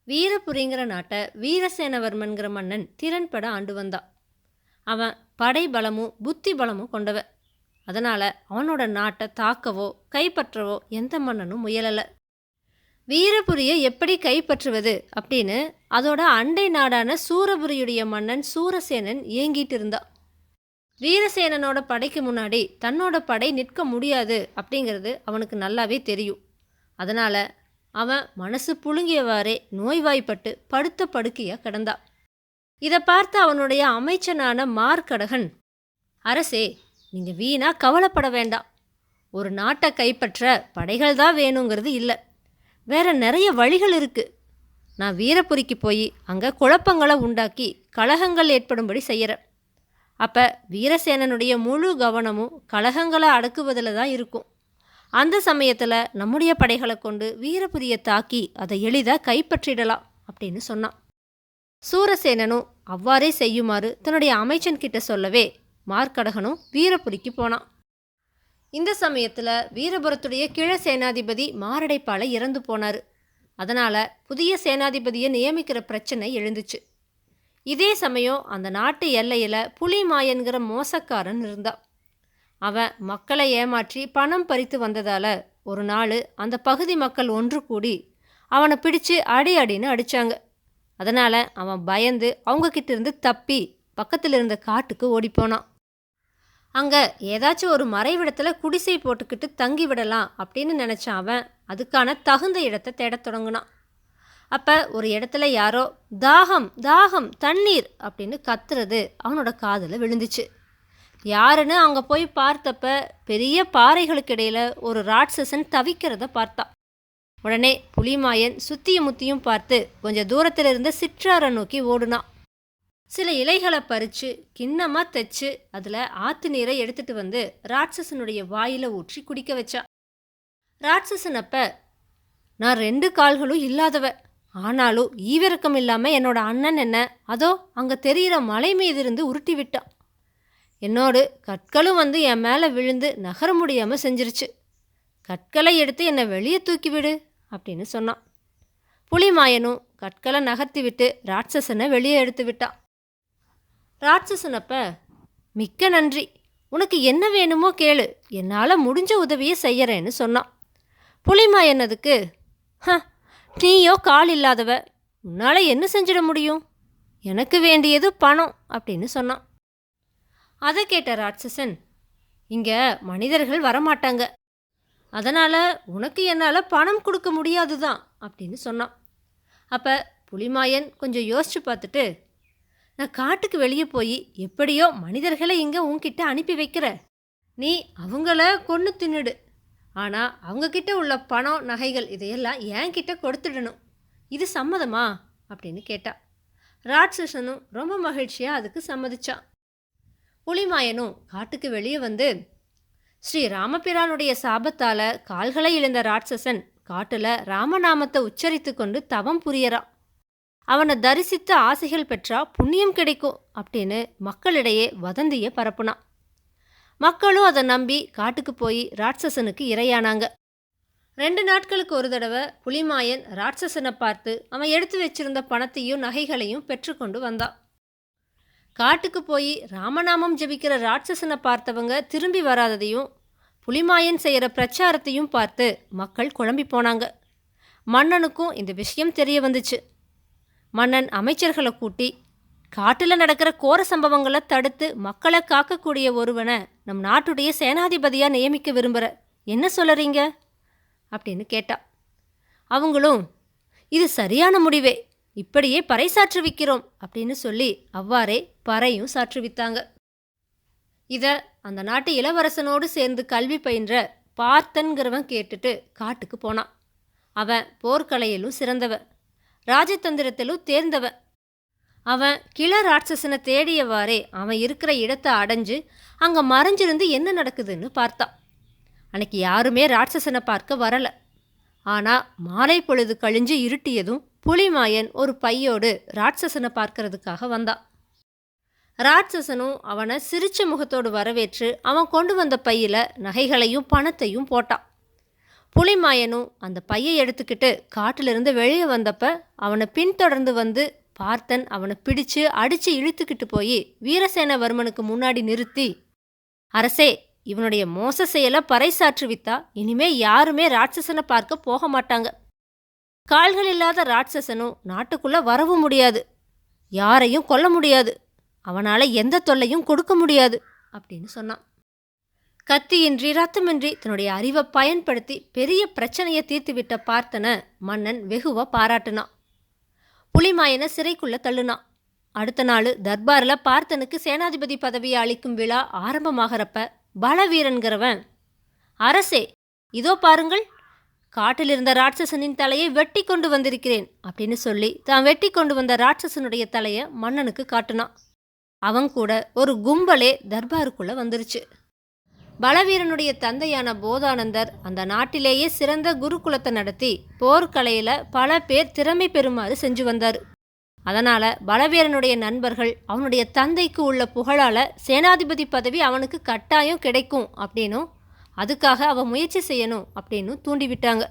வீரபுரிங்கிற நாட்டை வீரசேனவர்மன்கிற மன்னன் திறன்பட ஆண்டு வந்தான். அவன் படை பலமும் புத்தி பலமும் கொண்டவன். அதனால் அவனோட நாட்டை தாக்கவோ கைப்பற்றவோ எந்த மன்னனும் முயலலை. வீரபுரியை எப்படி கைப்பற்றுவது அப்படின்னு அதோட அண்டை நாடான சூரபுரியுடைய மன்னன் சூரசேனன் ஏங்கிட்டு இருந்தான். வீரசேனனோட படைக்கு முன்னாடி தன்னோட படை நிற்க முடியாது அப்படிங்கிறது அவனுக்கு நல்லாவே தெரியும். அதனால் அவன் மனசு புழுங்கியவாறே நோய்வாய்ப்பட்டு படுத்த படுக்கையாக கிடந்தான். இதை பார்த்து அவனுடைய அமைச்சனான மார்க்கடகன், அரசே, நீங்கள் வீணா கவலைப்பட வேண்டாம். ஒரு நாட்டை கைப்பற்ற படைகள் தான் வேணுங்கிறது இல்லை, வேற நிறைய வழிகள் இருக்குது. நான் வீரபுரிக்கு போய் அங்கே குழப்பங்களை உண்டாக்கி கலகங்கள் ஏற்படும்படி செய்கிறேன். அப்போ வீரசேனனுடைய முழு கவனமும் கலகங்களை அடக்குவதில் தான் இருக்கும். அந்த சமயத்தில் நம்முடைய படைகளை கொண்டு வீரபுரியை தாக்கி அதை எளிதாக கைப்பற்றிடலாம் அப்படின்னு சொன்னான். சூரசேனனும் அவ்வாறே செய்யுமாறு தன்னுடைய அமைச்சன்கிட்ட சொல்லவே மார்க்கடகனும் வீரபுரிக்கு போனான். இந்த சமயத்தில் வீரபுரத்துடைய கிழ சேனாதிபதி மாரடைப்பால் இறந்து போனார். அதனால் புதிய சேனாதிபதியை நியமிக்கிற பிரச்சனை எழுந்துச்சு. இதே சமயம் அந்த நாட்டு எல்லையில் புலிமாயன்கிற மோசக்காரன் இருந்தான். அவன் மக்களை ஏமாற்றி பணம் பறித்து வந்ததால் ஒரு நாள் அந்த பகுதி மக்கள் ஒன்று கூடி அவனை பிடிச்சு அடின்னு அடித்தாங்க. அதனால் அவன் பயந்து அவங்கக்கிட்ட இருந்து தப்பி பக்கத்தில் இருந்த காட்டுக்கு ஓடிப்போனான். அங்கே ஏதாச்சும் ஒரு மறைவிடத்தில் குடிசை போட்டுக்கிட்டு தங்கி விடலாம் அப்படின்னு நினச்சான். அவன் அதுக்கான தகுந்த இடத்தை தேடத் தொடங்கினான். அப்போ ஒரு இடத்துல யாரோ தாகம் தாகம் தண்ணீர் அப்படின்னு கத்துறது அவனோட காதில் விழுந்துச்சு. யாருன்னு அங்கே போய் பார்த்தப்ப பெரிய பாறைகளுக்கு இடையில் ஒரு ராட்சசன் தவிக்கிறத பார்த்தான். உடனே புலிமாயன் சுத்தியும் முத்தியும் பார்த்து கொஞ்சம் தூரத்தில் இருந்த சிற்றாரை நோக்கி ஓடுனான். சில இலைகளை பறித்து கிண்ணமாக தைச்சு அதில் ஆற்று நீரை எடுத்துகிட்டு வந்து ராட்சசனுடைய வாயில் ஊற்றி குடிக்க வச்சான். ராட்சசன் அப்போ, நான் 2 கால்களும் இல்லாதவ, ஆனாலும் ஈவிரக்கம் இல்லாமல் என்னோட அண்ணன் என்ன அதோ அங்கே தெரிகிற மலை மீது இருந்து உருட்டி விட்டான். என்னோடு கற்களும் வந்து என் மேலே விழுந்து நகர முடியாமல் செஞ்சிருச்சு. கற்களை எடுத்து என்னை வெளியே தூக்கிவிடு அப்படின்னு சொன்னான். புலிமாயனும் கற்களை நகர்த்தி விட்டு ராட்சசனை வெளியே எடுத்து விட்டான். ராட்சசனப்ப, மிக்க நன்றி, உனக்கு என்ன வேணுமோ கேளு, என்னால் முடிஞ்ச உதவியை செய்யறேன்னு சொன்னான். புலிமாயன் அதுக்கு, நீயோ கால் இல்லாதவ, உன்னால் என்ன செஞ்சிட முடியும், எனக்கு வேண்டியது பணம் அப்படின்னு சொன்னான். அதை கேட்ட ராட்சசன், இங்கே மனிதர்கள் வரமாட்டாங்க, அதனால் உனக்கு என்னால் பணம் கொடுக்க முடியாது தான் அப்படின்னு சொன்னான். அப்போ புலிமாயன் கொஞ்சம் யோசித்து பார்த்துட்டு, நான் காட்டுக்கு வெளியே போய் எப்படியோ மனிதர்களை இங்கே உன்கிட்ட அனுப்பி வைக்கிற, நீ அவங்கள கொன்று தின்னுடு, ஆனால் அவங்கக்கிட்ட உள்ள பணம் நகைகள் இதையெல்லாம் என்கிட்ட கொடுத்துடணும், இது சம்மதமா அப்படின்னு கேட்டா. ராட்சசனும் ரொம்ப மகிழ்ச்சியாக அதுக்கு சம்மதிச்சான். புலிமாயனும் காட்டுக்கு வெளியே வந்து ஸ்ரீ ராமபிரானுடைய சாபத்தால் கால்களை இழந்த ராட்சசன் காட்டில் ராமநாமத்தை உச்சரித்து கொண்டு தவம் புரியறான். அவனை தரிசித்த ஆசைகள் பெற்றா புண்ணியம் கிடைக்கும் அப்படின்னு மக்களிடையே வதந்தியை பரப்புனான். மக்களும் அதை நம்பி காட்டுக்கு போய் ராட்சசனுக்கு இரையானாங்க. 2 நாட்களுக்கு ஒரு தடவை புலிமாயன் ராட்சசனை பார்த்து அவன் எடுத்து வச்சிருந்த பணத்தையும் நகைகளையும் பெற்றுக்கொண்டு வந்தான். காட்டுக்கு போய் ராமநாமம் ஜபிக்கிற ராட்சசனை பார்த்தவங்க திரும்பி வராததையும் புலிமாயன் செய்கிற பிரச்சாரத்தையும் பார்த்து மக்கள் குழம்பி போனாங்க. மன்னனுக்கும் இந்த விஷயம் தெரிய வந்துச்சு. மன்னன் அமைச்சர்களை கூட்டி, காட்டில் நடக்கிற கோர சம்பவங்களை தடுத்து மக்களை காக்கக்கூடிய ஒருவனை நம் நாட்டுடைய சேனாதிபதியாக நியமிக்க விரும்புகிற, என்ன சொல்லுறீங்க அப்படின்னு கேட்டா. அவங்களும், இது சரியான முடிவே, இப்படியே பறை சாற்றுவிக்கிறோம் அப்படின்னு சொல்லி அவ்வாறே பறையும் சாற்றுவித்தாங்க. இதை அந்த நாட்டு இளவரசனோடு சேர்ந்து கல்வி பயின்ற பார்த்தன்கிறவன் கேட்டுட்டு காட்டுக்கு போனான். அவன் போர்க்கலையிலும் சிறந்தவன், ராஜதந்திரத்திலும் தேர்ந்தவன். அவன் கிள ராட்சசனை தேடியவாறே அவன் இருக்கிற இடத்தை அடைஞ்சு அங்கே மறைஞ்சிருந்து என்ன நடக்குதுன்னு பார்த்தான். அன்னைக்கு யாருமே ராட்சசனை பார்க்க வரலை. ஆனால் மாலை பொழுது கழிஞ்சு இருட்டியதும் புலிமாயன் ஒரு பையோடு ராட்சசனை பார்க்கறதுக்காக வந்தான். ராட்சசனும் அவனை சிரிச்ச முகத்தோடு வரவேற்று அவன் கொண்டு வந்த பையில் நகைகளையும் பணத்தையும் போட்டான். புலிமாயனும் அந்த பையை எடுத்துக்கிட்டு காட்டிலிருந்து வெளியே வந்தப்ப அவனை பின்தொடர்ந்து வந்து பார்த்தன் அவனை பிடிச்சு அடிச்சு இழுத்துக்கிட்டு போய் வீரசேனவர்மனுக்கு முன்னாடி நிறுத்தி, அரசே, இவனுடைய மோச செயலை பறைசாற்றுவித்தா இனிமே யாருமே ராட்சசனை பார்க்க போக மாட்டாங்க. கால்கள் இல்லாத ராட்சசனும் நாட்டுக்குள்ள வரவும் முடியாது, யாரையும் கொல்ல முடியாது, அவனால எந்த தொல்லையும் கொடுக்க முடியாது அப்படின்னு சொன்னான். கத்தியின்றி ரத்தமின்றி தன்னுடைய அறிவை பயன்படுத்தி பெரிய பிரச்சனையை தீர்த்துவிட்ட பார்த்தனை மன்னன் வெகுவா பாராட்டினான். புலிமாயனை சிறைக்குள்ள தள்ளுனான். அடுத்த நாள் தர்பாரில் பார்த்தனுக்கு சேனாதிபதி பதவியை அளிக்கும் விழா ஆரம்பமாகறப்ப பலவீரன்கிறவன், அரசே, இதோ பாருங்கள், காட்டிலிருந்த ராட்சசனின் தலையை வெட்டி கொண்டு வந்திருக்கிறேன் அப்படின்னு சொல்லி தான் வெட்டி கொண்டு வந்த ராட்சசனுடைய தலையை மன்னனுக்கு காட்டினான். அவன் கூட ஒரு கும்பலே தர்பாருக்குள்ள வந்துருச்சு. பலவீரனுடைய தந்தையான போதானந்தர் அந்த நாட்டிலேயே சிறந்த குருகுலத்தை நடத்தி போர்க்கலையில் பல பேர் திறமை பெறுமாறு செஞ்சு வந்தார். அதனால் பலவீரனுடைய நண்பர்கள் அவனுடைய தந்தைக்கு உள்ள புகழால் சேனாதிபதி பதவி அவனுக்கு கட்டாயம் கிடைக்கும் அப்படின்னும் அதுக்காக அவன் முயற்சி செய்யணும் அப்படின்னு தூண்டிவிட்டாங்க.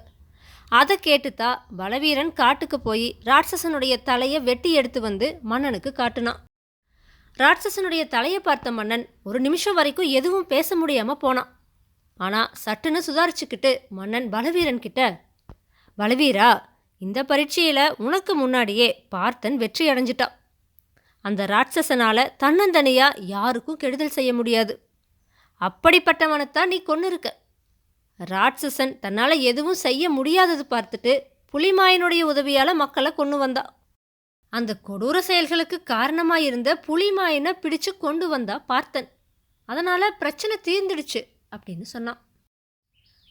அதை கேட்டுத்தான் பலவீரன் காட்டுக்கு போய் ராட்சசனுடைய தலையை வெட்டி எடுத்து வந்து மன்னனுக்கு காட்டினான். ராட்சசனுடைய தலையை பார்த்த மன்னன் ஒரு நிமிஷம் வரைக்கும் எதுவும் பேச முடியாமல் போனான். ஆனால் சட்டுன்னு சுதாரிச்சுக்கிட்டு மன்னன் பலவீரன் கிட்ட, பலவீரா, இந்த பரீட்சையில் உனக்கு முன்னாடியே பார்த்தன் வெற்றி அடைஞ்சிட்டான். அந்த ராட்சசனால் தன்னந்தனியாக யாருக்கும் கெடுதல் செய்ய முடியாது. அப்படிப்பட்டவனைத்தான் நீ கொன்று இருக்க. ராட்சசன் தன்னால் எதுவும் செய்ய முடியாதது பார்த்துட்டு புலிமாயனுடைய உதவியால் மக்களை கொண்டு வந்தான். அந்த கொடூர செயல்களுக்கு காரணமாயிருந்த புலிமாயனை பிடிச்சு கொண்டு வந்தா பார்த்தன். அதனால பிரச்சனை தீர்ந்துடுச்சு அப்படின்னு சொன்னான்.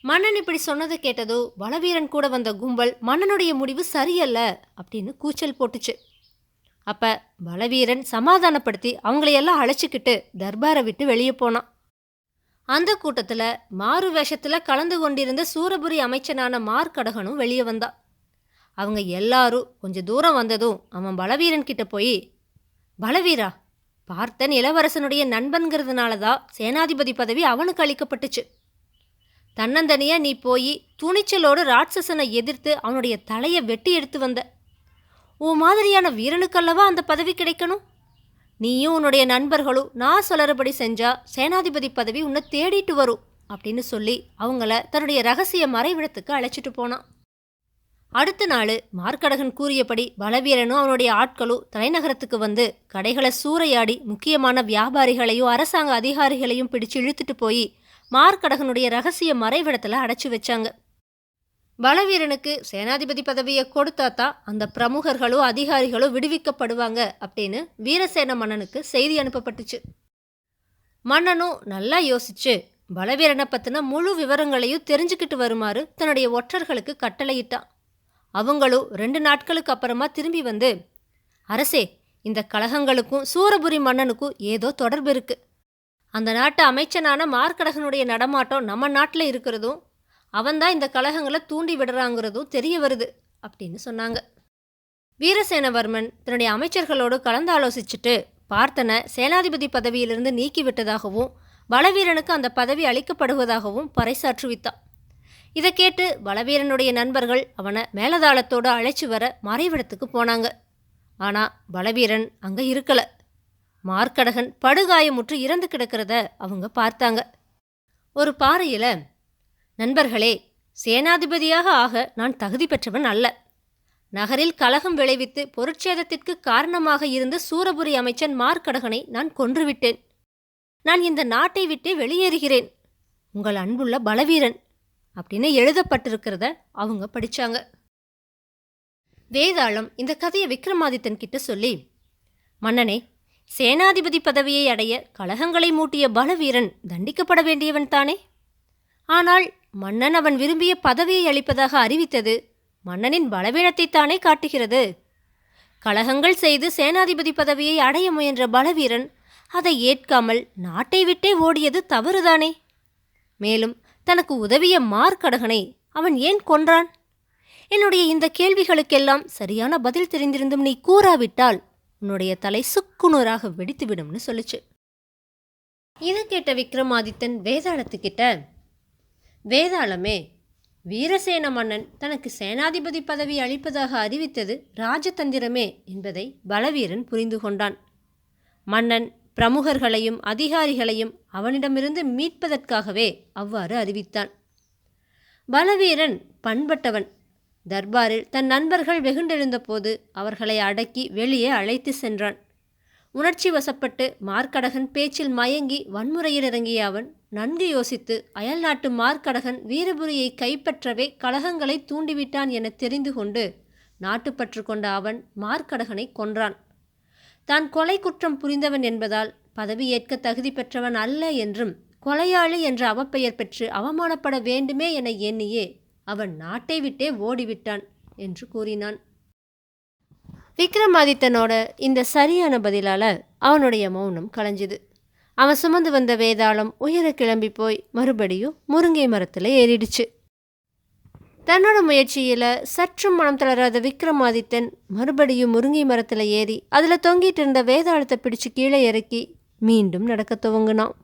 மன்னன் இப்படி சொன்னதை கேட்டதோ பலவீரன் கூட வந்த கும்பல் மன்னனுடைய முடிவு சரியல்ல அப்படின்னு கூச்சல் போட்டுச்சு. அப்ப பலவீரன் சமாதானப்படுத்தி அவங்களையெல்லாம் அழைச்சிக்கிட்டு தர்பாரை விட்டு வெளியே போனான். அந்த கூட்டத்தில் மாறு வேஷத்தில் கலந்து கொண்டிருந்த சூரபுரி அமைச்சனான மார்க்கடகனும் வெளியே வந்தான். அவங்க எல்லாரும் கொஞ்சம் தூரம் வந்ததும் அவன் பலவீரன் கிட்ட போய், பலவீரா, பார்த்தன் இளவரசனுடைய நண்பன்கிறதுனால தான் சேனாதிபதி பதவி அவனுக்கு அளிக்கப்பட்டுச்சு. தன்னந்தனியா நீ போய் துணிச்சலோடு ராட்சசனை எதிர்த்து அவனுடைய தலையை வெட்டி எடுத்து வந்த. உன் மாதிரியான வீரனுக்கல்லவா அந்த பதவி கிடைக்கணும். நீயும் உன்னுடைய நண்பர்களும் நான் சொல்லறபடி செஞ்சா சேனாதிபதி பதவி உன்னை தேடிட்டு வரும் அப்படின்னு சொல்லி அவங்கள தன்னுடைய ரகசிய மறைவிடத்துக்கு அழைச்சிட்டு போனான். அடுத்த நாள் மார்க்கடகன் கூறியபடி பலவீரனும் அவனுடைய ஆட்களும் தலைநகரத்துக்கு வந்து கடைகளை சூறையாடி முக்கியமான வியாபாரிகளையும் அரசாங்க அதிகாரிகளையும் பிடிச்சு இழுத்துட்டு போய் மார்க்கடகனுடைய ரகசிய மறைவிடத்தில் அடைச்சி வச்சாங்க. பலவீரனுக்கு சேனாதிபதி பதவியை கொடுத்தாதான் அந்த பிரமுகர்களோ அதிகாரிகளோ விடுவிக்கப்படுவாங்க அப்படின்னு வீரசேன மன்னனுக்கு செய்தி அனுப்பப்பட்டுச்சு. மன்னனும் நல்லா யோசிச்சு பலவீரனை பற்றின முழு விவரங்களையும் தெரிஞ்சுக்கிட்டு வருமாறு தன்னுடைய ஒற்றர்களுக்கு கட்டளையிட்டான். அவங்களும் 2 நாட்களுக்கு அப்புறமா திரும்பி வந்து, அரசே, இந்த கலகங்களுக்கும் சூரபுரி மன்னனுக்கும் ஏதோ தொடர்பு இருக்கு. அந்த நாட்டு அமைச்சனான மார்க்கடகனுடைய நடமாட்டம் நம்ம நாட்டில் இருக்கிறதும் அவன்தான் இந்த கலகங்களை தூண்டி விடுறாங்கிறதும் தெரிய வருது அப்படின்னு சொன்னாங்க. வீரசேனவர்மன் தன்னுடைய அமைச்சர்களோடு கலந்து ஆலோசிச்சுட்டு பார்த்தனை சேனாதிபதி பதவியிலிருந்து நீக்கிவிட்டதாகவும் பலவீரனுக்கு அந்த பதவி அளிக்கப்படுவதாகவும் பறைசாற்றுவித்தான். இதை கேட்டு பலவீரனுடைய நண்பர்கள் அவனை மேலதாளத்தோடு அழைச்சி வர மறைவிடத்துக்கு போனாங்க. ஆனால் பலவீரன் அங்கே இருக்கலை. மார்க்கடகன் படுகாயமுற்று இறந்து கிடக்கிறத அவங்க பார்த்தாங்க. ஒரு பாறையில், நண்பர்களே, சேனாதிபதியாக ஆக நான் தகுதி பெற்றவன் அல்ல. நகரில் கலகம் விளைவித்து பொருட்சேதத்திற்கு காரணமாக இருந்த சூரபுரி அமைச்சன் மார்க்கடகனை நான் கொன்றுவிட்டேன். நான் இந்த நாட்டை விட்டே வெளியேறுகிறேன். உங்கள் அன்புள்ள பலவீரன் அப்படின்னு எழுதப்பட்டிருக்கிறத அவங்க படித்தாங்க. வேதாளம் இந்த கதையை விக்ரமாதித்தன் கிட்ட சொல்லி, மன்னனே, சேனாதிபதி பதவியை அடைய கலகங்களை மூட்டிய பலவீரன் தண்டிக்கப்பட வேண்டியவன் தானே? ஆனால் மன்னன் அவன் விரும்பிய பதவியை அளிப்பதாக அறிவித்தது மன்னனின் பலவீனத்தைத்தானே காட்டுகிறது. கலகங்கள் செய்து சேனாதிபதி பதவியை அடைய முயன்ற பலவீரன் அதை ஏற்காமல் நாட்டை விட்டே ஓடியது தவறுதானே? மேலும் தனக்கு உதவிய மார்க்கடகனை அவன் ஏன் கொன்றான்? என்னுடைய இந்த கேள்விகளுக்கெல்லாம் சரியான பதில் தெரிந்திருந்தும் நீ கூறாவிட்டால் உன்னுடைய தலை சுக்குநூறாக வெடித்துவிடும்னு சொல்லுச்சு. இதை கேட்ட விக்ரமாதித்தன் வேதாளத்துக்கிட்ட, வேதாளமே, வீரசேன மன்னன் தனக்கு சேனாதிபதி பதவி அளிப்பதாக அறிவித்தது ராஜதந்திரமே என்பதை பலவீரன் புரிந்து கொண்டான். மன்னன் பிரமுகர்களையும் அதிகாரிகளையும் அவனிடமிருந்து மீட்பதற்காகவே அவ்வாறு அறிவித்தான். பலவீரன் பண்பட்டவன். தர்பாரில் தன் நண்பர்கள் வெகுண்டெழுந்த போது அவர்களை அடக்கி வெளியே அழைத்து சென்றான். உணர்ச்சி வசப்பட்டு மார்க்கடகன் பேச்சில் மயங்கி வன்முறையில் இறங்கிய அவன் நன்கு யோசித்து அயல் நாட்டு மார்க்கடகன் வீரபுரியை கைப்பற்றவே கலகங்களை தூண்டிவிட்டான் என தெரிந்து கொண்டு நாட்டுப்பற்று கொண்ட அவன் மார்க்கடகனை கொன்றான். தான் கொலை குற்றம் புரிந்தவன் என்பதால் பதவியேற்க தகுதி பெற்றவன் அல்ல என்றும் கொலையாளி என்ற அவப்பெயர் பெற்று அவமானப்பட வேண்டுமே என எண்ணியே அவன் நாட்டை விட்டே ஓடிவிட்டான் என்று கூறினான். விக்ரமாதித்தனோட இந்த சரியான பதிலால் அவனுடைய மௌனம் கலைஞ்சுது. அவன் சுமந்து வந்த வேதாளம் உயர கிளம்பி போய் மறுபடியும் முருங்கை மரத்தில் ஏறிடுச்சு. தன்னோட முயற்சியில் சற்றும் மனம் தளராத விக்ரமாதித்தன் மறுபடியும் முருங்கை மரத்தில் ஏறி அதில் தொங்கிட்டு இருந்த வேதாளத்தை பிடிச்சு கீழே இறக்கி மீண்டும் நடக்க துவங்கினான்.